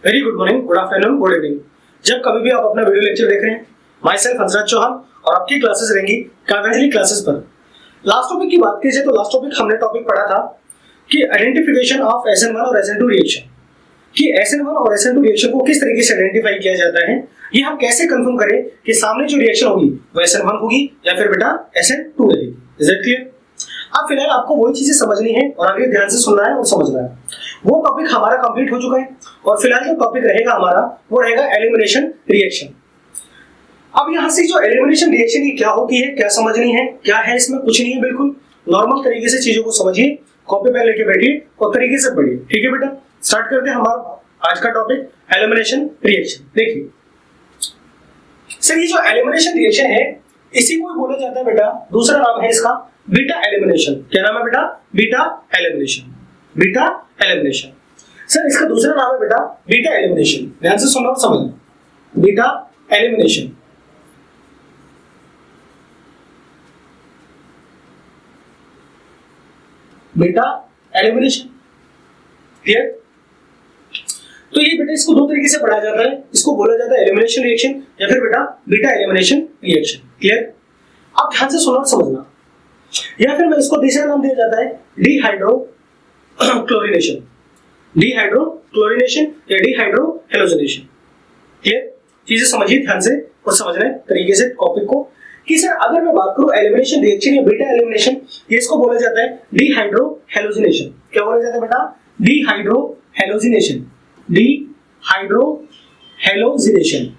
Very good morning, good afternoon, good evening. जब कभी भी आप अपना वीडियो लेक्चर देख रहे हैं, माई सेल्फ हंसराज चौहान और आपकी क्लासेस रहेंगी काव्यांजलि क्लासेस पर। लास्ट टॉपिक की बात की जाए तो लास्ट टॉपिक हमने टॉपिक पढ़ा था कि आइडेंटिफिकेशन ऑफ SN1 और SN2 रिएक्शन, कि SN1 और SN2 रिएक्शन को किस तरीके से आइडेंटिफाई किया जाता है, ये हम कैसे कंफर्म करें कि सामने जो रिएक्शन होगी वो SN1 होगी या फिर बेटा SN2 रहेगी। Is it clear? अब फिलहाल आपको वही चीजें समझनी है और आगे ध्यान से सुनना है और समझना है। वो टॉपिक हमारा कंप्लीट हो चुका है और फिलहाल जो टॉपिक रहेगा हमारा वो रहेगा एलिमिनेशन रिएक्शन। अब यहाँ से जो एलिमिनेशन रिएक्शन की क्या होती है, क्या समझनी है, क्या है इसमें, कुछ नहीं है, बिल्कुल नॉर्मल तरीके से चीजों को समझिए, कॉपी पेन लेके बैठिए और तरीके से पढ़िए। ठीक है बेटा, स्टार्ट करते हैं हमारा आज का टॉपिक एलिमिनेशन रिएक्शन। देखिए सर, ये जो एलिमिनेशन रिएक्शन है इसी को बोला जाता है बेटा, दूसरा नाम है इसका बीटा एलिमिनेशन। क्या नाम है बेटा? Beta elimination. Beta elimination sir, इसका दूसरा नाम है बेटा बीटा एलिमिनेशन। ध्यान से सुनना और समझना। Beta elimination, beta elimination. Clear? तो ये बेटा इसको दो तरीके से पढ़ा जाता है, इसको बोला जाता है एलिमिनेशन रिएक्शन या फिर बेटा बीटा एलिमिनेशन रिएक्शन। क्लियर? अब ध्यान से सुनना और समझना। या फिर मैं इसको तीसरा नाम दिया जाता है डिहाइड्रो क्लोरिनेशन, डिहाइड्रो क्लोरिनेशन या डिहाइड्रो हेलोजनेशन। क्लियर? चीजें समझिए ध्यान से और समझने तरीके से टॉपिक को कि सर अगर मैं बात करूं एलिमिनेशन रिएक्शन या बीटा एलिमिनेशन, ये इसको बोला जाता है डिहाइड्रो हेलोजिनेशन। क्या बोला जाता है बेटा? Dehydro halogenation, dehydro halogenation,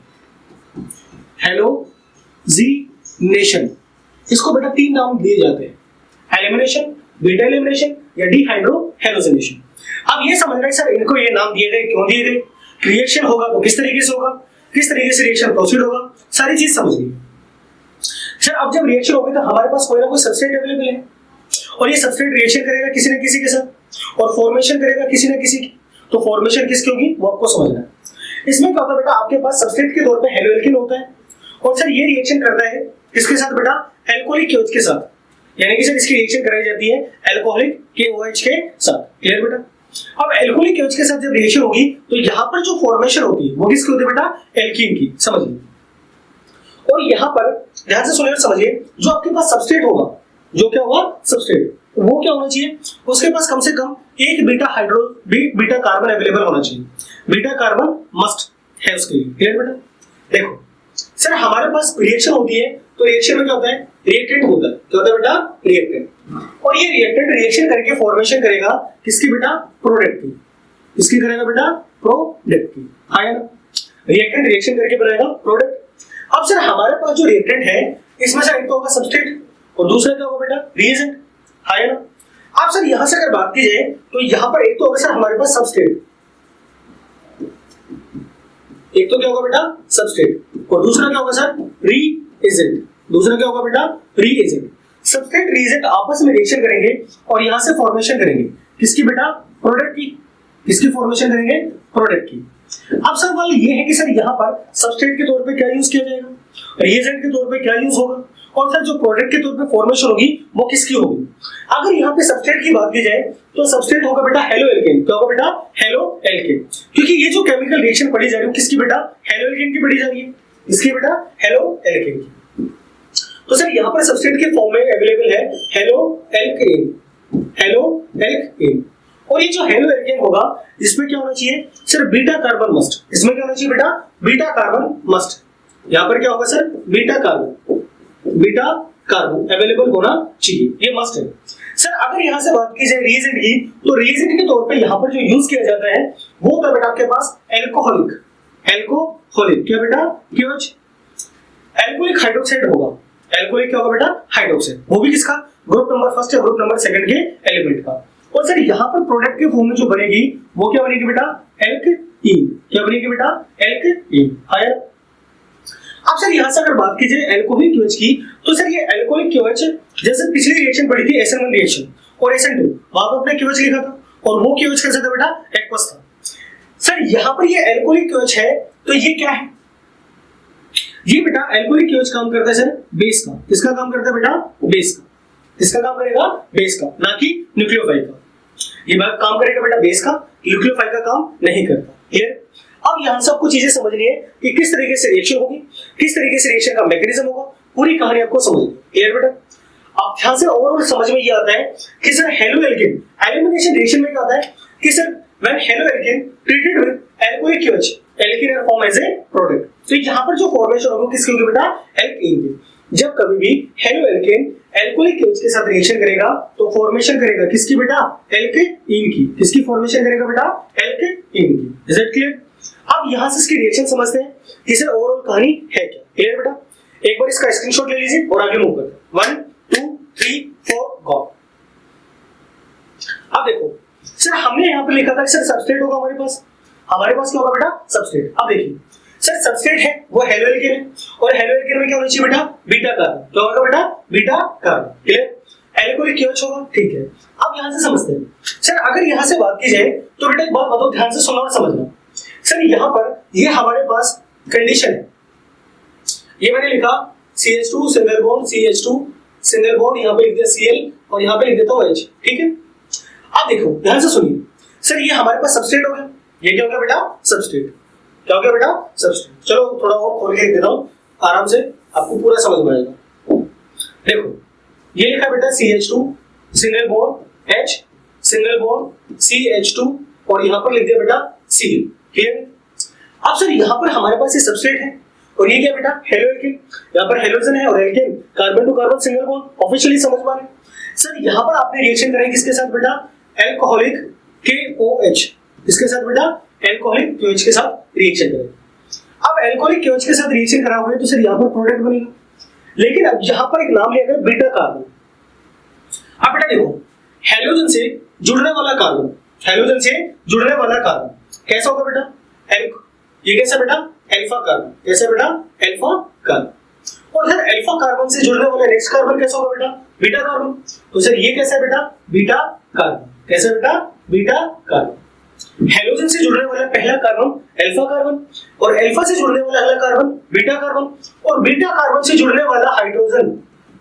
halogenation. इसको बेटा तीन नाम दिए जाते हैं, एलिमिनेशन, बीटा एलिमिनेशन या डिहाइड्रो हेलोजिनेशन। अब ये समझना है सर इनको ये नाम दिए गए, क्यों दिए गए, रिएक्शन होगा तो किस तरीके से होगा, किस तरीके से रिएक्शन प्रोसीड होगा, सारी चीज समझनी है। सर अब जब रिएक्शन होगी तो हमारे पास कोई ना कोई सबस्ट्रेट अवेलेबल है और ये सबस्ट्रेट रिएक्शन करेगा किसी न किसी के साथ और फॉर्मेशन करेगा किसी न किसी की। तो फॉर्मेशन किसकी होगी वो आपको समझना है। इसमें क्या होता है बेटा, आपके पास सबस्ट्रेट के तौर पे हेलोएल्किन होता है और सर ये रिएक्शन करता है किसके साथ बेटा? एल्कोहलिक KOH के साथ, यानी कि सर इसकी रिएक्शन कराई जाती है एल्कोहलिक KOH के साथ। क्लियर बेटा? अब एल्कोहलिक KOH के साथ जब रिएक्शन होगी तो यहाँ पर जो फॉर्मेशन होती है वो किसकी होती है बेटा? एल्कीन की। समझिए, और यहाँ पर ध्यान से सुनिए और समझिए, जो आपके पास सबस्ट्रेट होगा, जो क्या होगा सबस्ट्रेट, वो क्या होना चाहिए? उसके पास कम से कम एक बीटा कार्बन अवेलेबल होना चाहिए। बीटा कार्बन मस्ट है उसके लिए। क्लियर बेटा? देखो सर हमारे पास रिएक्शन होती है तो रिएक्शन में क्या होता है? रिएक्टेंट होता है। क्या होता है बेटा? रिएक्टेंट। और ये रिएक्टेंट रिएक्शन करके फॉर्मेशन करेगा किसकी बेटा? प्रोडक्ट की। किसकी करेगा बेटा? प्रोडक्ट की। हाँ ना, रिएक्टेंट रिएक्शन करके बनाएगा प्रोडक्ट। अब सर हमारे पास जो रिएक्टेंट है इसमें से एक तो होगा सबस्ट्रेट और दूसरा क्या होगा बेटा? रिएजेंट। है ना? अब सर यहां से अगर बात की जाए तो यहां पर एक तो होगा सर हमारे पास सबस्ट्रेट, एक तो क्या होगा बेटा? सबस्ट्रेट, और दूसरा क्या होगा सर? रीएजेंट। दूसरा क्या होगा बेटा? रीएजेंट। सबस्ट्रेट रिएजेंट आपस में रिएक्शन करेंगे और यहां से फॉर्मेशन करेंगे किसकी बेटा? प्रोडक्ट की। किसकी फॉर्मेशन करेंगे? प्रोडक्ट की। अब सर वाला ये है कि सर यहाँ पर सबस्ट्रेट के तौर पे क्या यूज किया जाएगा, रिएजेंट के तौर पे क्या यूज होगा, और सर जो प्रोडक्ट के तौर पे फॉर्मेशन होगी वो किसकी होगी। अगर यहाँ पे सबस्ट्रेट की बात की जाए तो सबस्ट्रेट होगा बेटा हेलोएल्केन। क्या होगा बेटा? हेलोएल्केन। क्योंकि ये जो केमिकल रिएक्शन पढ़ी जा रही है किसकी बेटा? हेलोएल्केन की पढ़ी जा रही है। इसकी बेटा? हेलोएल्केन की। तो सर यहाँ पर सबस्ट्रेट के फॉर्म में अवेलेबल है हेलोएल्केन, हेलोएल्केन। और ये जो हेलोएल्केन होगा इसमें क्या होना चाहिए सर? Beta carbon must. इसमें क्या होना चाहिए बेटा? Beta carbon must. यहाँ पर क्या होगा sir? Beta carbon, beta carbon available होना चाहिए, ये मस्ट है। सर अगर यहाँ से बात की जाए रिएजेंट की तो रिएजेंट के तौर पे यहाँ पर जो यूज किया जाता है वो होता है बेटा आपके पास एल्कोहलिक, एल्कोहलिक। क्या बेटा? KOH। एल्कोहलिक हाइड्रोक्साइड होगा। एल्कोहलिक क्या होगा बेटा? हाइड्रोक्साइड। वो भी किसका? ग्रुप नंबर फर्स्ट या ग्रुप नंबर सेकंड के एलिमेंट का। और सर यहाँ पर प्रोडक्ट के फॉर्म में जो बनेगी वो क्या बनेगी बेटा? एल्कीन। क्या बनेगी बेटा? एल्कीन। हायर। अब सर यहाँ से अगर बात की जाए एल्कोहलिक KOH की तो सर ये एल्कोहलिक KOH जैसे पिछली रिएक्शन पड़ी थी SN1 रिएक्शन और SN2, वहां पर अपने KOH लिखा था और वो KOH कैसा था बेटा? एक्वस था। सर यहाँ पर ये एल्कोहलिक KOH है तो ये क्या है? ये बेटा एल्कोहलिक KOH काम करता है सर बेस का। किसका काम करता है बेटा? बेस का। किसका काम करेगा? बेस का, ना कि न्यूक्लियोफाइल का। ये काम करेगा बेटा बेस का, न्यूक्लियोफाइल का काम नहीं करता। क्लियर? अब यहां से आपको चीजें समझनी है कि किस तरीके से रिएक्शन होगी, किस तरीके से रिएक्शन का मैकेनिज्म होगा, पूरी कहानी आपको समझनी है। क्लियर बेटा? अब ध्यान से ओवरऑल समझ में ये आता है कि sir haloalkane elimination reaction में क्या होता है कि sir when haloalkane treated with alcoholic KOH alkene are form as a product. तो यहां पर जो फॉर्मेशन होगा किसकी होगी बेटा? एल्केन की। जब कभी भी हेलो एल्केन अल्कोहलिक KOH के साथ रिएक्शन करेगा तो फॉर्मेशन करेगा किसकी बेटा? एल्केन की। किसकी फॉर्मेशन करेगा बेटा? एल्केन की। Is it clear? अब यहां से इसकी रिएक्शन समझते हैं कि सर ओवरऑल कहानी है क्या। क्लियर बेटा? एक बार इसका स्क्रीनशॉट ले लीजिए और आगे मूव करते हैं। 1 2 3 4 गो। अब देखो सर हमने यहां पर लिखा था सर सबस्ट्रेट होगा हमारे पास क्या होगा बेटा? सबस्ट्रेट। अब देखिए सर सबस्ट्रेट है वो हेलो एल्केन है और हेलो एल्केन में क्या होना चाहिए बेटा? Beta carbon. क्या होगा बेटा? Beta carbon. Clear? Alcoholic KOH होगा। ठीक है, अब यहां से समझते हैं सर अगर यहां से बात की जाए तो बेटा एक बात बताओ, ध्यान से सुनना और समझना। सर यहां पर ये हमारे पास कंडीशन है, ये मैंने लिखा CH2 single bond CH2 single bond, यहां पे लिख दिया Cl और यहां पे लिख देता हूं H। ठीक है, अब देखो ध्यान से सुनिए सर ये हमारे पास सबस्ट्रेट हो गया। ये क्या हो गया बेटा? सबस्ट्रेट। क्या हो गया बेटा? सबस्ट्रेट। चलो थोड़ा और खोल के लिख देता हूं आराम से, आपको पूरा समझ में आएगा। देखो ये लिखा बेटा CH2 single bond H single bond CH2 और यहां पर लिख दिया बेटा Cl। क्लियर? अब सर यहां पर हमारे पास ये सबस्ट्रेट है और ये क्या बेटा? Haloalkane. यहां पर हेलोजन है और alkane, carbon to carbon single bond. Officially समझ पा रहे हैं सर? यहां पर आपने रिएक्शन कराई किसके साथ बेटा? Alcoholic KOH। किसके साथ बेटा? अल्कोहलिक KOH के साथ रिएक्शन करें। अब अल्कोहलिक KOH के साथ रिएक्शन कराओगे तो सर यहां पर प्रोडक्ट बनेगा, लेकिन अब यहां पर एक नाम लिया गया बीटा कार्बन। अब बेटा देखो हेलोजन से जुड़ने वाला कार्बन, हेलोजन से जुड़ने वाला कार्बन कैसा होगा बेटा? ये कैसा बेटा? Alpha carbon. कैसा बेटा? Alpha carbon. और सर अल्फा कार्बन से जुड़ने वाला नेक्स्ट कार्बन कैसा होगा बेटा? Beta carbon. तो सर ये कैसा है बेटा? Beta carbon. कैसा बेटा? Beta carbon. हेलोजन से जुड़ने वाला पहला कार्बन अल्फा कार्बन और अल्फा से जुड़ने वाला अगला कार्बन बीटा कार्बन और बीटा कार्बन से जुड़ने वाला हाइड्रोजन,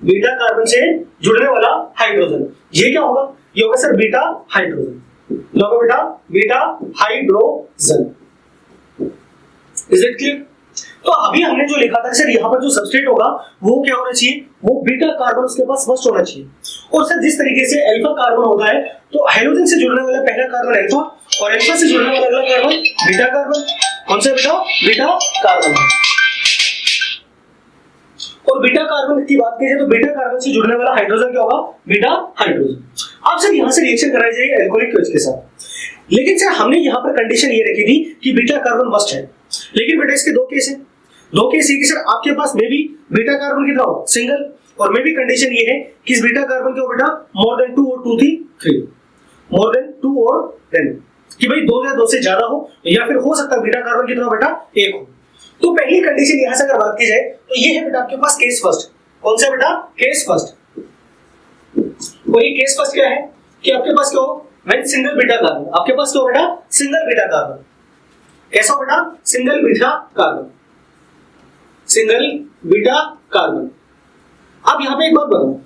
बीटा कार्बन से जुड़ने वाला हाइड्रोजन, ये क्या होगा? ये होगा सर बीटा हाइड्रोजन। क्या होगा बेटा? Beta hydrogen. Is it clear? तो अभी हमने जो लिखा था सर यहाँ पर जो सबस्ट्रेट होगा वो क्या होना चाहिए? वो बीटा कार्बन उसके पास मस्ट होना चाहिए। और सर जिस तरीके से अल्फा कार्बन होता है तो हाइड्रोजन से जुड़ने वाला पहला कार्बन अल्फा और अल्फा से जुड़ने वाला अगला कार्बन बीटा कार्बन। कौन सा बेटा? Beta carbon. और बीटा कार्बन की बात की जाए तो बीटा कार्बन से जुड़ने वाला हाइड्रोजन क्या होगा? Beta hydrogen. अब सर यहाँ से रिएक्शन कराई जाएगी अल्कोहलिक KOH के साथ, लेकिन सर हमने यहाँ पर कंडीशन ये रखी थी कि बीटा कार्बन मस्ट है। लेकिन बेटा इसके दो केस हैं। दो केस ये कि सर आपके पास मे भी बीटा कार्बन कितना हो? सिंगल, और मे भी कंडीशन ये है कि इस बीटा कार्बन क्या हो बेटा? मोर देन 2 और 2 3 मोर देन 2 और 10, कि भाई 2 या 2 से ज्यादा हो, या फिर हो सकता है बीटा कार्बन कितना बेटा? 1 हो। तो पहली कंडीशन यहां से अगर बात की जाए तो ये है बेटा आपके पास केस फर्स्ट। कौन सा बेटा? Case first. और ये केस फर्स्ट क्या है कि आपके पास क्या हो? व्हेन सिंगल बीटा कार्बन, आपके पास क्या हो बेटा? Single beta carbon. कैसा हो बेटा? Single beta carbon. Single beta carbon. अब यहां पे एक बात बताओ,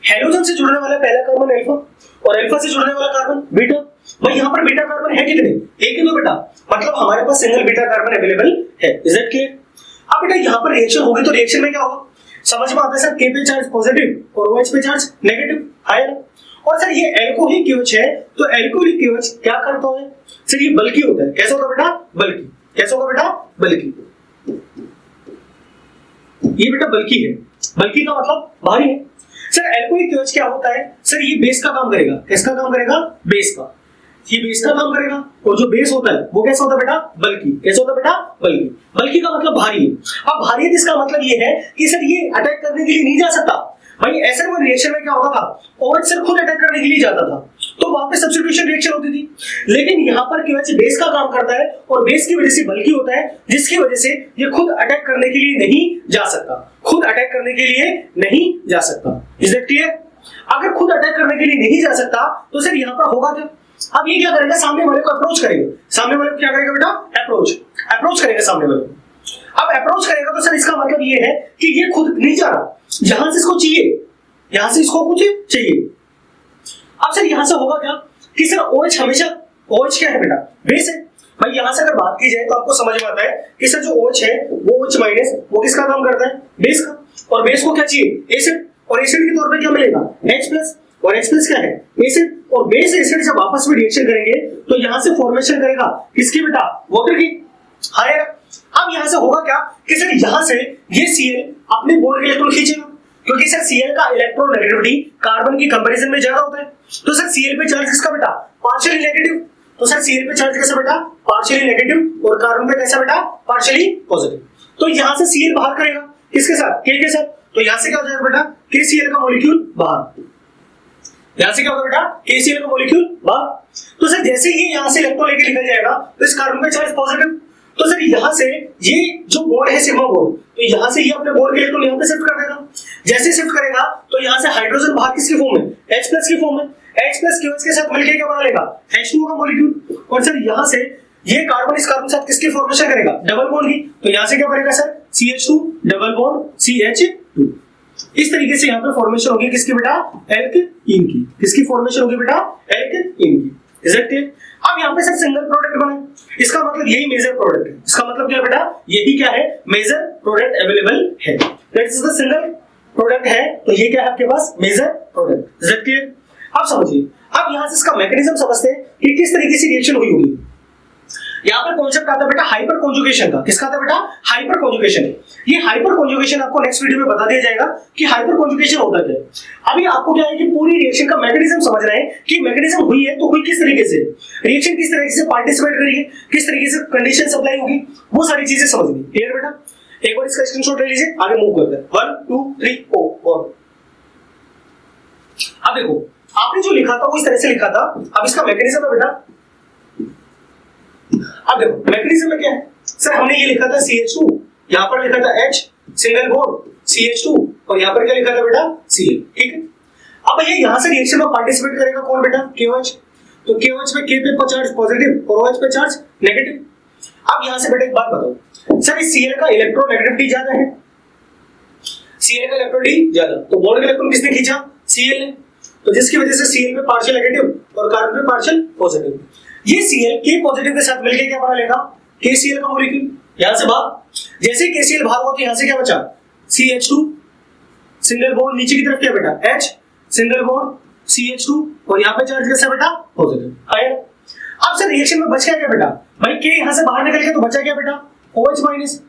हेलोजन से जुड़ने वाला पहला कार्बन अल्फा और अल्फा से जुड़ने वाला कार्बन बीटा। भाई यहां पर बीटा कार्बन है कितने? एक ही तो बेटा, मतलब हमारे पास सिंगल बीटा कार्बन अवेलेबल है। Is it clear? अब बेटा यहां पर रिएक्शन होगी तो रिएक्शन में क्या होगा? समझ में आता है सर? K पे चार्ज पॉजिटिव और OH पे चार्ज नेगेटिव है ना? और सर ये अल्कोहलिक KOH है तो अल्कोहलिक KOH क्या करता है सर? ये बल्कि होता है। कैसा होगा बेटा? बल्कि। कैसा होगा बेटा? बल्कि। ये बेटा बल्कि है। बल्कि का मतलब भारी है। सर अल्कोहलिक KOH क्या होता है सर? ये बेस का काम करेगा। किसका काम करेगा? बेस का। ये बेस का काम करेगा और जो बेस होता है वो कैसा होता है बेटा? बल्कि। कैसा होता है बेटा? बल्कि। बल्कि का मतलब भारी है। अब भारी है इसका मतलब ये है कि सर ये अटैक करने के लिए नहीं जा सकता। भाई ऐसे में रिएक्शन में क्या होता था? OH सर खुद अटैक करने के लिए जाता था तो वहां पे सब्स्टिट्यूशन रिएक्शन होती थी, लेकिन यहाँ पर KOH बेस का काम करता है और बेस की वजह से बल्कि होता है, जिसकी वजह से ये खुद अटैक करने के लिए नहीं जा सकता। खुद अटैक करने के लिए नहीं जा सकता। Is that clear? अगर खुद अटैक करने के लिए नहीं जा सकता तो सर यहाँ पर होगा क्या? अब ये क्या करेगा? सामने वाले को अप्रोच करेगा। सामने वाले को क्या करेगा बेटा? अप्रोच करेगा सामने वाले को। अब अप्रोच करेगा तो सर इसका मतलब ये है कि ये खुद नहीं जा रहा, यहां से इसको चाहिए, यहां से इसको कुछ चाहिए। अब सर यहां से होगा क्या कि सर OH हमेशा, OH क्या है बेटा? बेस है, भाई यहां से अगर बात की जाए तो आपको समझ में आता है कि सर जो OH है वो OH माइनस वो किसका काम करता है, बेस का, और बेस को क्या चाहिए, एसिड, और एसिड के तौर पे क्या मिलेगा, H प्लस, और H प्लस क्या है, एसिड, और बेस एसिड जब आपस में रिएक्शन करेंगे तो यहां से फॉर्मेशन करेगा किसकी बेटा, वाटर की। हाँ यार, अब यहां से होगा क्या कि सर यहां से ये Cl अपने बॉन्ड के इलेक्ट्रॉन खींचेगा, क्योंकि सर Cl का इलेक्ट्रोनेगेटिविटी कार्बन की कंपैरिजन में ज्यादा होता है, तो सर Cl पे चार्ज किसका बेटा, पार्शियली नेगेटिव, तो सर Cl पे चार्ज कैसा बेटा, पार्शियली नेगेटिव, और कार्बन पे कैसा बेटा, पार्शियली पॉजिटिव। तो यहां से Cl बाहर करेगा किसके साथ, K के साथ, तो यहां से क्या हो जाएगा बेटा, KCl का मॉलिक्यूल बाहर, यहां से क्या होगा बेटा, KCl का मॉलिक्यूल बाहर। तो सर जैसे ही यहां से इलेक्ट्रॉन लेके निकल जाएगा तो इस कार्बन पे चार्ज पॉजिटिव, तो सर यहां से ये जो बॉन्ड है सिग्मा बॉन्ड, तो यहां से ये अपने बॉन्ड के इलेक्ट्रॉन यहां पे शिफ्ट कर देगा, जैसे शिफ्ट करेगा तो यहां से हाइड्रोजन बाहर किसकी फॉर्म में, H प्लस की फॉर्म में, H प्लस KOH के साथ मिलकर क्या बना लेगा, H2O का मॉलिक्यूल, और सर यहां से ये कार्बन इस कार्बन के साथ किसकी फॉर्मेशन करेगा, डबल बॉन्ड की, तो यहां से क्या बनेगा sir, CH2 double bond CH2। इस तरीके से यहां पे फॉर्मेशन होगी किसकी बेटा, एल्केन की, किसकी फॉर्मेशन होगी बेटा, एल्केन की। Is it clear? अब यहां पे सर सिंगल प्रोडक्ट बना, इसका मतलब यही मेजर प्रोडक्ट है, इसका मतलब क्या बेटा, यही क्या है, मेजर प्रोडक्ट अवेलेबल है, that is the single product है, तो ये क्या है आपके पास, major product. Is it clear? अब समझिए, अब यहां से इसका मैकेनिज्म समझते हैं कि किस तरीके से रिएक्शन हुई होगी। यहां पर कॉन्सेप्ट आता है बेटा हाइपर कॉन्जुगेशन का, किसका आता है बेटा, हाइपर कॉन्जुगेशन। ये हाइपर कॉन्जुगेशन आपको नेक्स्ट वीडियो में बता दिया जाएगा कि हाइपर कॉन्जुगेशन होता क्या है। अभी आपको क्या है कि पूरी रिएक्शन का मैकेनिज्म समझ रहे हैं कि मैकेनिज्म हुई है तो हुई किस तरीके से, रिएक्शन किस तरीके से पार्टिसिपेट करेगी, किस तरीके से कंडीशन सप्लाई होगी, वो सारी चीजें समझनी। क्लियर बेटा? एक बार इसका स्क्रीनशॉट ले लीजिए, आगे मूव करते हैं। 1 2 3 4। अब देखो आपने जो लिखा था वो इस तरह से लिखा था, अब इसका मैकेनिज्म है बेटा। अब देखो मैकेनिज्म में क्या है, सर हमने ये लिखा था CH2, यहां पर लिखा था H सिंगल बॉन्ड CH2, और यहां पर क्या लिखा था बेटा, Cl। ठीक है, अब ये यहां से रिएक्शन में पार्टिसिपेट करेगा कौन बेटा, KOH, तो KOH में K पे चार्ज पॉजिटिव और OH पे चार्ज नेगेटिव। अब यहां से बेटा एक बात बताओ, सर इस Cl का इलेक्ट्रोनेगेटिविटी ज्यादा है, Cl का इलेक्ट्रोनेगेटिविटी ज्यादा, तो बॉन्ड का इलेक्ट्रॉन किसने खींचा, Cl ने, तो जिसकी वजह से Cl पे पार्शियल नेगेटिव और कार्बन पे पार्शियल पॉजिटिव। ये Cl K पॉजिटिव के साथ मिलके क्या बना लेगा, KCl का मॉलिक्यूल। यहां से बाहर जैसे KCl बाहर हुआ तो यहां से क्या बचा, CH2 सिंगल बॉन्ड, नीचे की तरफ क्या बेटा, H सिंगल बॉन्ड CH2, और यहां पे चार्ज कैसा बेटा, पॉजिटिव। आया? अब सर रिएक्शन में बच क्या बेटा, भाई K यहां से बाहर निकल गया तो बचा क्या बेटा, OH माइनस।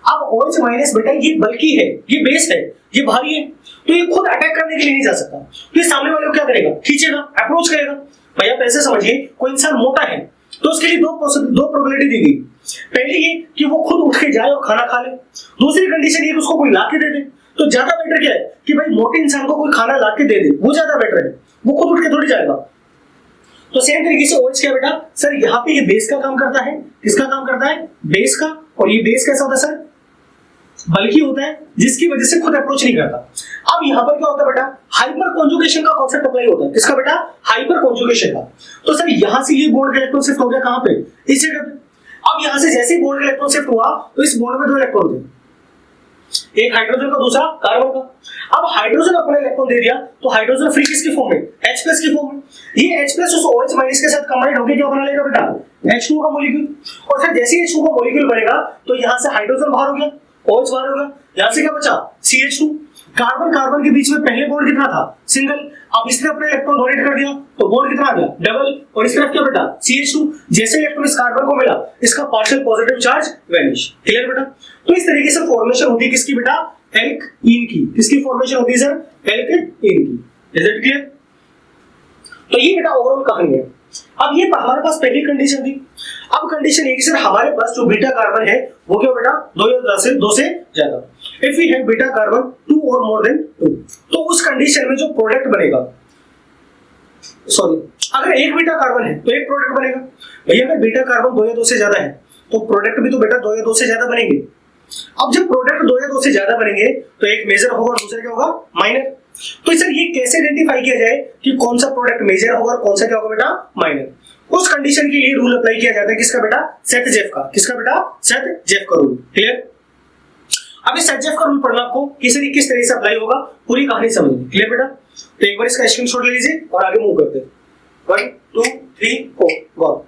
अब OH माइनस बेटा ये बल्कि है, ये बेस है, ये भारी है, तो ये खुद अटैक करने के लिए नहीं जा सकता, तो ये सामने वाले को क्या करेगा, खींचेगा, अप्रोच करेगा। भाई आप ऐसे समझिए, कोई इंसान मोटा है तो उसके लिए दो प्रोबेबिलिटी दी गई। पहली ये कि वो खुद उठ के जाए और खाना खा ले, दूसरी कंडीशन ये कि उसको कोई ला के दे दे। तो ज्यादा बेटर क्या है कि भाई मोटे इंसान को कोई खाना ला के दे दे, वो ज्यादा बेटर है, वो खुद उठ के थोड़ी जाएगा। तो सेम तरीके से OH क्या बेटा, सर यहाँ पे ये बेस का काम करता है, किसका काम करता है, बेस का, और ये बेस कैसा होता है सर, बल्कि होता है, जिसकी वजह से खुद अप्रोच नहीं करता। अब यहां पर क्या होता है बेटा, हाइपर कॉन्जुगेशन का कॉन्सेप्ट अप्लाई होता है, किसका बेटा, हाइपर कॉन्जुगेशन का। तो सर यहां से ये बॉन्ड का इलेक्ट्रॉन शिफ्ट हो गया कहां पे, इस जगह पे। अब यहां से जैसे ही बॉन्ड का इलेक्ट्रॉन शिफ्ट हुआ तो इस बॉन्ड में दो इलेक्ट्रॉन थे, एक हाइड्रोजन का दूसरा कार्बन का। अब हाइड्रोजन अपना इलेक्ट्रॉन दे दिया तो हाइड्रोजन फ्री किसकी फॉर्म में, H प्लस की फॉर्म में। ये H प्लस उस OH माइनस के साथ कंबाइंड होकर क्या बना लेगा बेटा, H2O का मॉलिक्यूल। और फिर जैसे ही H2O का मॉलिक्यूल बनेगा तो यहां से हाइड्रोजन बाहर हो गया, OH बाहर होगा, यहां से क्या बचा, CH2। कार्बन कार्बन के बीच में पहले बॉन्ड कितना था, सिंगल। अब इसने अपने इलेक्ट्रॉन डोनेट कर दिया तो बॉन्ड कितना आ गया, डबल, और इस तरफ क्या बेटा, CH2। जैसे इलेक्ट्रॉन इस कार्बन को मिला, इसका partial positive charge vanish. Clear बेटा? तो इस तरीके से फॉर्मेशन होती है किसकी बेटा, एल्कीन की। किसकी फॉर्मेशन होती है सर, एल्कीन की। Is it clear? तो ये बेटा ओवरऑल कहानी है। अब ये हमारे पास पहली कंडीशन थी। अब कंडीशन ये कि सर हमारे पास जो बीटा कार्बन है वो क्या बेटा, दो से ज्यादा। If we have beta carbon 2 or more than 2, तो उस कंडीशन में जो प्रोडक्ट बनेगा, सॉरी, अगर एक बीटा कार्बन है तो एक प्रोडक्ट बनेगा। भैया अगर बीटा कार्बन 2 या 2 से ज्यादा है तो प्रोडक्ट भी तो बेटा 2 या 2 से ज्यादा बनेंगे। अब जब प्रोडक्ट 2 या 2 से ज्यादा बनेंगे तो एक मेजर होगा और दूसरा क्या होगा, माइनर। तो सर ये कैसे आइडेंटिफाई किया जाए कि कौन सा प्रोडक्ट मेजर होगा और कौन सा क्या होगा बेटा, माइनर। उस कंडीशन के लिए रूल अप्लाई किया जाता है किसका बेटा, सेट-जेफ का। किसका बेटा, सेट-जेफ का रूल। क्लियर? अब इस सेट-जेफ का रूल पढ़ना आपको किस तरह से अप्लाई होगा, पूरी कहानी समझनी। क्लियर बेटा? तो एक बार इसका स्क्रीनशॉट ले लीजिए और आगे मूव करते हैं। 1 2 3 4 गो।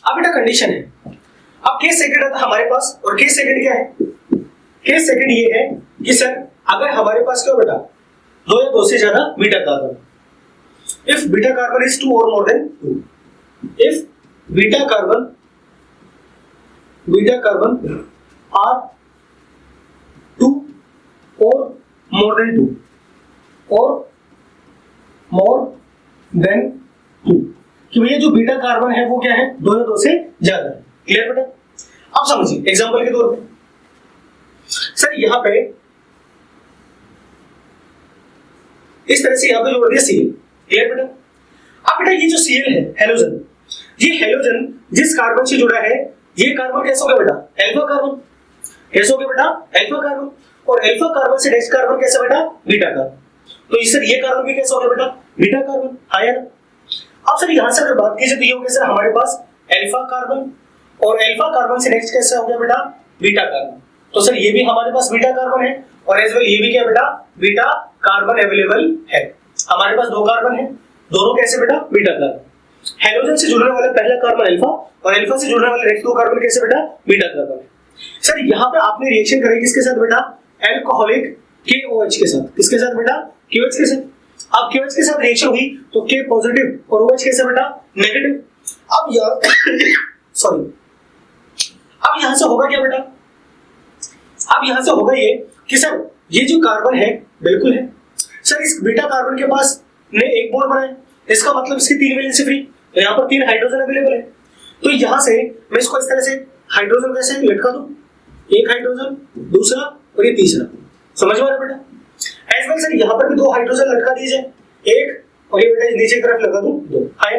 अब बेटा कंडीशन है, अब केस सेकंड था हमारे पास, और केस सेकंड क्या है? केस सेकंड ये है कि सर अगर हमारे पास क्या बेटा दो या दो से ज्यादा beta carbon, if beta carbon is 2 or more than 2, if beta carbon are 2 or more than 2 or more than 2, कि भैया जो बीटा कार्बन है वो क्या है, दो या दो से ज्यादा है। क्लियर बेटा? अब समझिए एग्जांपल के तौर पे, सर यहां पे इस तरह से यहां पे जोड़ दिया Cl। क्लियर बेटा? अब बेटा ये जो Cl है हेलोजन, ये हेलोजन जिस कार्बन से जुड़ा है, ये कार्बन कैसा हो गया बेटा? Alpha carbon. कैसा हो गया बेटा? Alpha carbon. और अल्फा कार्बन से नेक्स्ट कार्बन कैसा बेटा? Beta carbon. तो सर ये कार्बन भी कैसा हो गया बेटा? Beta carbon. हाँ या ना? अब सर यहां से अगर बात की जाए तो ये हो गया सर हमारे पास अल्फा कार्बन, और अल्फा कार्बन से नेक्स्ट कैसा हो गया बेटा? Beta carbon. तो सर ये भी हमारे पास बीटा कार्बन है, और एज वेल ये भी क्या बेटा? बीटा कार्बन अवेलेबल है। हमारे पास दो कार्बन है, दोनों कैसे बेटा? Beta carbon. हेलोजन से जुड़ने वाला पहला कार्बन अल्फा, और अल्फा से जुड़ने वाले नेक्स्ट दो कार्बन कैसे बेटा? बीटा कार्बन है। सर यहाँ पे आपने रिएक्शन करें किसके साथ बेटा? अल्कोहलिक KOH के साथ। किसके साथ बेटा? KOH के साथ। अब KOH के साथ रिएक्शन हुई तो K पॉजिटिव और OH कैसे बेटा? नेगेटिव। अब यार सॉरी, अब यहां से होगा क्या बेटा? अब यहां से होगा ये कि सर ये जो कार्बन है बिल्कुल है सर, इस बीटा कार्बन के पास ने एक बॉन्ड बनाया, इसका मतलब इसकी 3 वैलेंसी फ्री, तो यहाँ पर 3 हाइड्रोजन अवेलेबल है। तो यहां से मैं इसको इस तरह से हाइड्रोजन कैसे लटका दूं, एक हाइड्रोजन, दूसरा और ये तीसरा। समझ में आ रहा बेटा? एज वेल सर यहाँ पर भी 2 हाइड्रोजन लटका दीजिए, एक, और ये बेटा नीचे की तरफ लगा दूं 2। हाँ।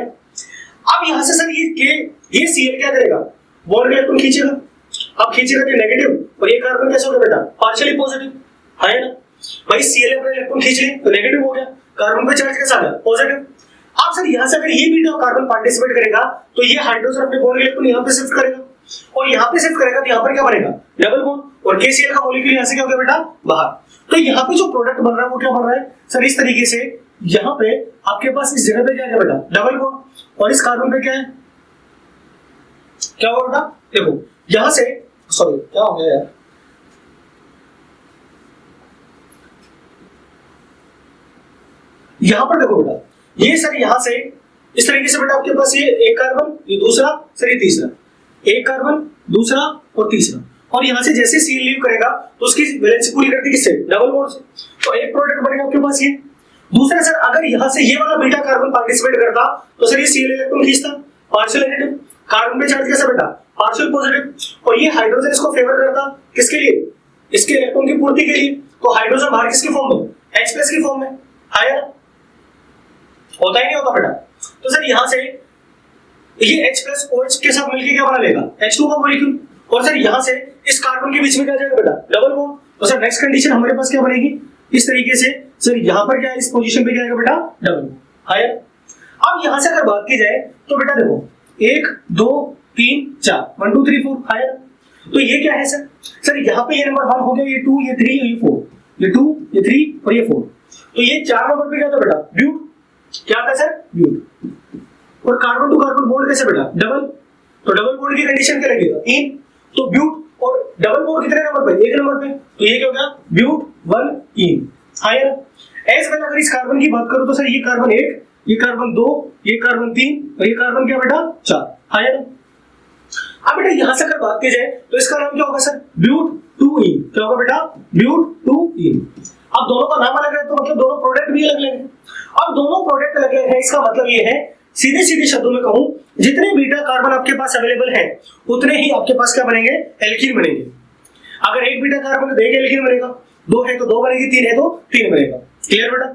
अब यहां से सर ये Cl क्या करेगा? बॉन्ड इलेक्ट्रॉन खींचेगा। अब खींचेगा तो नेगेटिव, और ये कार्बन कैसे हो गया बेटा? Partially positive. है ना भाई? Cl अपने इलेक्ट्रॉन खींच लिए तो नेगेटिव हो गया, कार्बन पे चार्ज कैसा आ गया? पॉजिटिव। अब सर यहां से अगर ये बीटा कार्बन पार्टिसिपेट करेगा तो ये हाइड्रोजन अपने बॉन्ड इलेक्ट्रॉन यहां पे शिफ्ट करेगा, और यहां पे शिफ्ट करेगा तो यहां पर क्या बनेगा? डबल बॉन्ड, और KCl का मॉलिक्यूल यहां से क्या हो गया बेटा? बाहर। तो यहां पे जो प्रोडक्ट बन रहा है वो क्या बन रहा है सर? इस तरीके से यहां पे आपके पास इस जगह पे क्या है बेटा? डबल बॉन्ड, और इस कार्बन पे क्या है? क्या होगा बेटा? देखो यहां से, सॉरी क्या हो गया यार, यहां पर देखो बेटा, ये सर यहां से इस तरीके से बेटा आपके पास ये एक कार्बन, ये दूसरा, सर ये तीसरा, एक कार्बन, दूसरा और तीसरा, और यहां से जैसे Cl लीव करेगा तो उसकी वैलेंसी पूरी करती किससे? डबल बॉन्ड से। तो एक प्रोडक्ट बनेगा आपके पास ये। दूसरा सर अगर यहां से ये वाला बीटा कार्बन पार्टिसिपेट करता तो सर ये Cl इलेक्ट्रॉन खींचता, पार्शियल नेगेटिव, कार्बन पे चार्ज कैसा बेटा? पार्शियल पॉजिटिव, और ये हाइड्रोजन इसको फेवर करता किसके लिए? इसके इलेक्ट्रॉन की पूर्ति के लिए। तो हाइड्रोजन बाहर किसके फॉर्म में? H+ की फॉर्म में। आया? होता ही नहीं होता बेटा? तो सर यहां से ये H+ OH के साथ मिलकर क्या बना लेगा? H2 का मॉलिक्यूल, और सर यहां से इस कार्बन के बीच में क्या जाएगा बेटा? Double bond. तो सर नेक्स्ट कंडीशन हमारे पास क्या बनेगी? इस तरीके से सर यहां पर क्या है? इस पोजीशन पे क्या आएगा बेटा? Double bond. आया? अब यहां से अगर बात की जाए तो बेटा देखो 1 2 3 4 1 2 3 4। आया? तो ये क्या है सर? सर यहाँ पे ये नंबर 1 हो गया, ये 2, ये 3, ये 4, ये 2, ये 3 और ये 4। तो ये 4 नंबर पे क्या था बेटा? ब्यूट। क्या था सर? ब्यूट। और कार्बन टू कार्बन बॉन्ड कैसे बेटा? डबल। तो डबल बॉन्ड की कंडीशन क्या लगेगा? 3। तो ब्यूट और डबल बॉन्ड कितने नंबर पे? 1 नंबर पे। तो ये क्या हो गया? ब्यूट 1 इन। हाँ यार, एज वेल अगर इस कार्बन की बात करूं तो सर ये कार्बन 1, ये कार्बन 2, ये कार्बन 3 और ये कार्बन क्या बेटा? 4। हाँ यार। अब बेटा यहां से अगर बात की जाए तो इसका नाम क्या होगा सर? ब्यूट 2 इन। क्या होगा बेटा? ब्यूट 2 इन। अब दोनों का नाम अलग है तो मतलब दोनों प्रोडक्ट भी अलग अलग है। अब दोनों प्रोडक्ट अलग अलग है, इसका मतलब ये है सीधे सीधे शब्दों में कहूं, जितने बीटा कार्बन आपके पास अवेलेबल है उतने ही आपके पास क्या बनेंगे? एल्कीन बनेंगे। अगर एक बीटा कार्बन है तो एक एल्कीन बनेगा, 2 है तो 2 बनेगी, 3 है तो 3 बनेगा। क्लियर बेटा?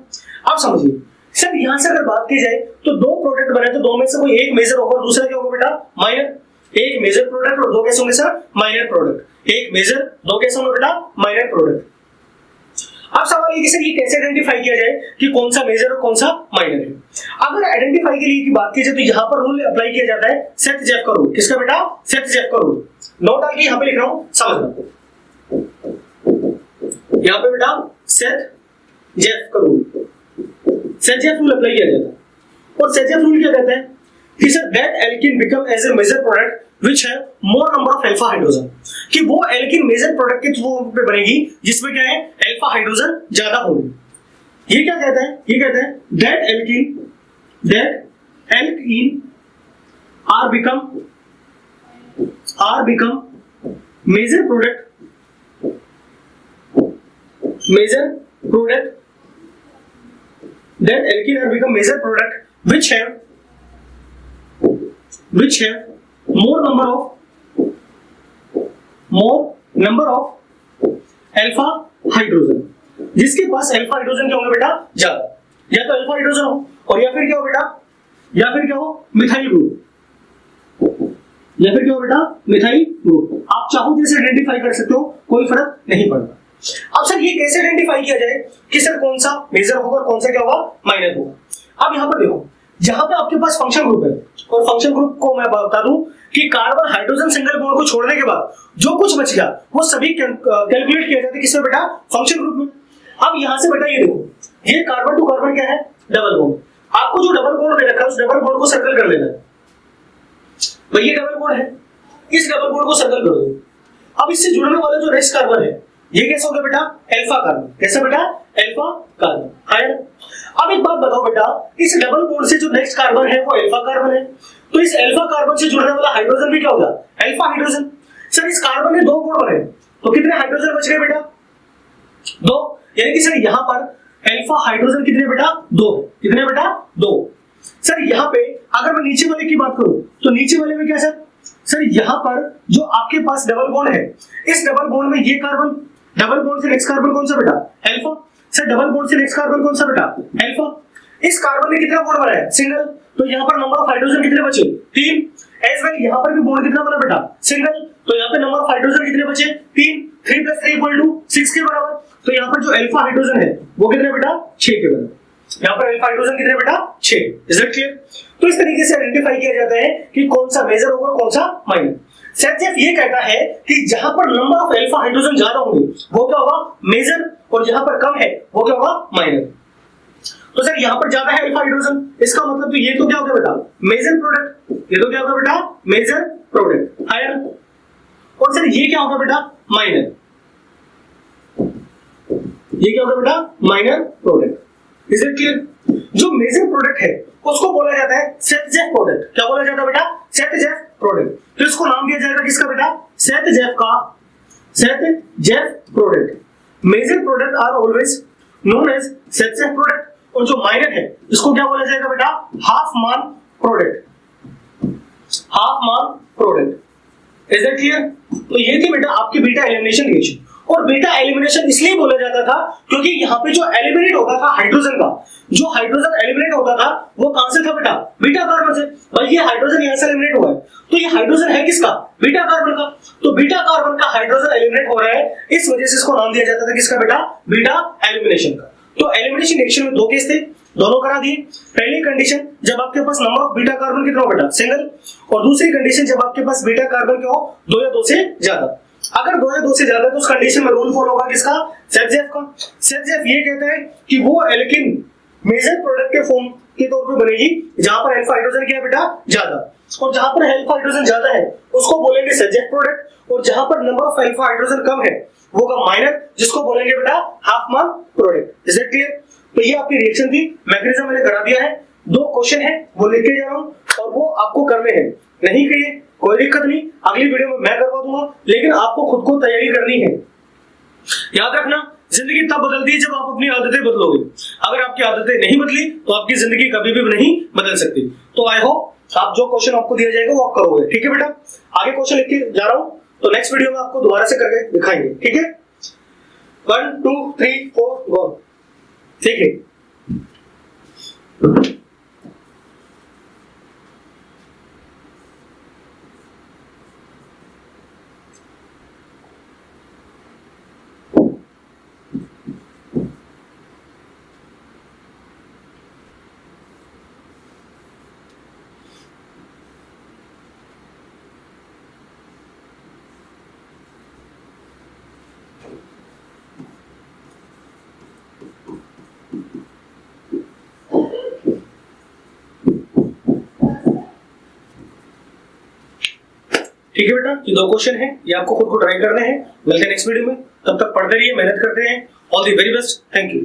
अब समझिए सर यहां से अगर बात की जाए तो 2 प्रोडक्ट बने तो 2 में से कोई एक मेजर होगा, दूसरा क्या होगा बेटा? माइनर। एक मेजर प्रोडक्ट और 2 कैसे होंगे सर? Minor product. एक मेजर, 2 कैसे होंगे बेटा? Minor product. अब सवाल ये कि सर ये कैसे आइडेंटिफाई किया जाए कि कौन सा मेजर और कौन सा माइनर है? अगर आइडेंटिफाई के लिए की बात की जाए तो यहां पर रूल अप्लाई किया जाता है सेट-जेफ का रूल। किसका बेटा? सेट-जेफ का रूल। नोट डाल के यहां पे लिख रहा हूं, समझना। यहां पे बेटा सेट-जेफ का रूल, सेट-जेफ रूल अप्लाई किया जाता है। और सेट-जेफ रूल क्या कहता है कि sir that alkene become as a major product which है more number of alpha hydrogen, कि वो एल्कीन मेजर प्रोडक्ट के थ्रू पे बनेगी जिसमें क्या है अल्फा हाइड्रोजन ज्यादा होंगे। ये क्या कहता है, ये कहता है that alkene are become major product that alkene have become major product which have more number of alpha hydrogen, जिसके पास अल्फा हाइड्रोजन क्या होंगे बेटा ज्यादा, या तो अल्फा हाइड्रोजन हो और या फिर क्या हो बेटा, या फिर क्या हो मिथाइल ग्रुप, या फिर क्या हो बेटा मिथाइल ग्रुप। आप चाहो तो इसे आइडेंटिफाई कर सकते हो, कोई फर्क नहीं पड़ता। अब सर ये कैसे आइडेंटिफाई किया जाए कि सर कौन सा मेजर होगा और कौन सा क्या होगा माइनर होगा। अब यहां पर देखो, जहां पे आपके पास फंक्शन ग्रुप है और फंक्शन ग्रुप को मैं बता दूं कि कार्बन हाइड्रोजन सिंगल बॉन्ड को छोड़ने के बाद जो कुछ बच गया वो सभी कैलकुलेट किया जाता है किसमें बेटा, फंक्शन ग्रुप में। अब यहां से बेटा ये देखो, ये कार्बन टू कार्बन क्या है डबल बॉन्ड, आपको जो डबल बॉन्ड दे रखा है उस डबल बॉन्ड को सर्कल कर लेना है भाई, ये डबल बॉन्ड है, इस डबल बॉन्ड को सर्कल कर दो। अब इससे जुड़ने वाला जो नेक्स्ट कार्बन है ये कैसा होगा बेटा अल्फा कार्बन, कैसा बेटा अल्फा कार्बन, है। अब एक बात बताओ बेटा, इस डबल बॉन्ड से जो नेक्स्ट कार्बन है वो अल्फा कार्बन है, तो इस अल्फा कार्बन से जुड़ने वाला हाइड्रोजन भी क्या होगा अल्फा हाइड्रोजन। सर इस कार्बन में दो बॉन्ड बने तो कितने हाइड्रोजन बच गए बेटा, दो, यानी कि सर यहां पर अल्फा हाइड्रोजन कितने बेटा दो, कितने बेटा दो। सर यहां पे अगर मैं नीचे वाले की बात करूं तो नीचे वाले में क्या सर यहां पर जो आपके पास डबल बॉन्ड है, इस डबल बॉन्ड में ये कार्बन, डबल बॉन्ड से नेक्स्ट कार्बन कौन सा बेटा अल्फा, सर डबल बॉन्ड से नेक्स्ट कार्बन कौन सा बेटा अल्फा। इस कार्बन ने कितना बॉन्ड बनाया सिंगल, तो यहां पर नंबर ऑफ हाइड्रोजन कितने बचे तीन, एज वेल यहां पर भी बॉन्ड कितना बना बेटा सिंगल, तो यहां पे नंबर ऑफ हाइड्रोजन कितने बचे तीन, 3 + 3 = 6 के बराबर, तो यहां पर जो अल्फा हाइड्रोजन है वो कितने बेटा 6 के बराबर, यहां पर अल्फा हाइड्रोजन कितने बेटा 6। Is it clear. तो इस तरीके से आइडेंटिफाई किया जाता है कि कौन सा मेजर होगा कौन सा माइनर। सेटजेफ ये कहता है कि जहां पर नंबर ऑफ अल्फा हाइड्रोजन ज्यादा होंगे वो क्या होगा मेजर, और जहां पर कम है वो क्या होगा माइनर। तो सर यहां पर ज्यादा है अल्फा हाइड्रोजन, इसका मतलब तो ये तो क्या होगा बेटा मेजर प्रोडक्ट, ये तो क्या होगा बेटा मेजर प्रोडक्ट हायर, और सर ये क्या होगा बेटा माइनर, ये क्या होगा बेटा minor product. Is it clear. जो मेजर प्रोडक्ट है उसको बोला जाता है सेटजेफ प्रोडक्ट, क्या बोला जाता है बेटा सेटजेफ प्रोडक्ट, तो इसको नाम दिया जाएगा किसका बेटा सेटजेफ का, Saytzeff product. Major product are always known as Saytzeff product, और जो माइनर है इसको क्या बोला जाएगा बेटा हाफ मान प्रोडक्ट, हाफ मान प्रोडक्ट। Is that clear. तो ये थी बेटा आपकी बीटा एलिमिनेशन रिएक्शन, और बीटा एलिमिनेशन इसलिए बोला जाता था क्योंकि यहाँ पे जो एलिमिनेट होता था हाइड्रोजन का, जो हाइड्रोजन एलिमिनेट होता था वो कहां से था बेटा बीटा कार्बन से। भाई ये हाइड्रोजन यहां से एलिमिनेट हुआ है तो ये हाइड्रोजन है किसका बीटा कार्बन का, तो बीटा कार्बन का हाइड्रोजन एलिमिनेट हो रहा है, इस वजह से इसको नाम दिया जाता था किसका बेटा बीटा एलिमिनेशन का। तो एलिमिनेशन रिएक्शन में दो केस थे, दोनों करा दिए। पहली कंडीशन जब आपके पास नंबर ऑफ बीटा कार्बन कितना हो बेटा सिंगल, और दूसरी कंडीशन जब आपके पास बीटा कार्बन क्या हो दो या दो से ज्यादा। अगर दो या दो से ज्यादा तो उस कंडीशन में रूल फॉलो होगा किसका सेटजेफ का। सेटजेफ ये कहता है कि वो एल्किन मेजर प्रोडक्ट के फॉर्म के तौर पे बनेगी जहां पर अल्फा हाइड्रोजन क्या है बेटा ज्यादा, और जहां पर अल्फा हाइड्रोजन ज्यादा है उसको बोलेंगे सेटजेफ प्रोडक्ट, और जहां पर नंबर ऑफ अल्फा हाइड्रोजन कम है वो का माइनर, जिसको बोलेंगे बेटा हाफ मान प्रोडक्ट। Is it clear. तो ये आपकी रिएक्शन थी, मैकेनिज्म मैंने करा दिया है, दो क्वेश्चन है वो लिख के जा रहा हूं और वो आपको करने हैं, नहीं किए कोई दिक्कत नहीं, अगली वीडियो में मैं करवा दूंगा, लेकिन आपको खुद को तैयारी करनी है। याद रखना जिंदगी तब बदलती है जब आप अपनी आदतें बदलोगे, अगर आपकी आदतें नहीं बदली तो आपकी जिंदगी कभी भी नहीं बदल सकती। तो आई होप आप जो क्वेश्चन आपको दिया जाएगा वो आप करोगे, ठीक है बेटा। आगे क्वेश्चन लिख के जा रहा हूं, तो नेक्स्ट वीडियो में आपको दोबारा से करके दिखाएंगे, ठीक है। 1 2 3 4 गो, ठीक है। ठीक है बेटा, ये 2 क्वेश्चन है, ये आपको खुद को ट्राई करने हैं। मिलते हैं नेक्स्ट वीडियो में, तब तक पढ़ते रहिए, मेहनत करते हैं। All the very best, thank you.